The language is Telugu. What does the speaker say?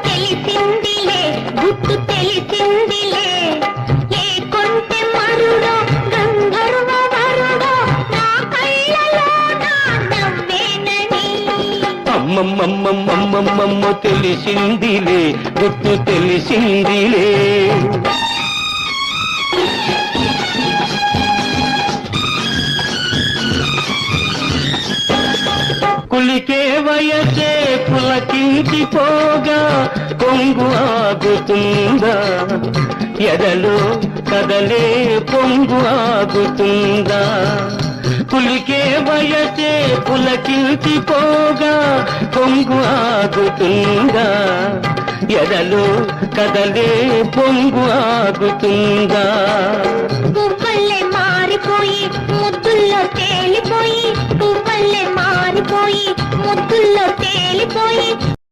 తెలిసిందిలే గుట్టు తెలిసిందిలే ఏ కొంటె మరుడో గంధర్వ వరుడో నా కళ్ళలో నా నవ్వేనని అమ్మమ్మమ్మమ్మమ్మమ్మ తెలిసిందిలే గుట్టు తెలిసిందిలే కులికే వయసే పులకించిపోగా కొంగు ఆగుతుందా ఎదలో కదలే పొంగు ఆగుతుందా కులికే వయసే పులకించిపోగా కొంగు ఆగుతుందా ఎదలో కదలే పొంగు ఆగుతుందా పువ్వుల్లే మారిపోయి ముద్దుల్లో తేలిపోయి పువ్వుల్లే మారిపోయి ముద్దుల్లో తేలిపోయి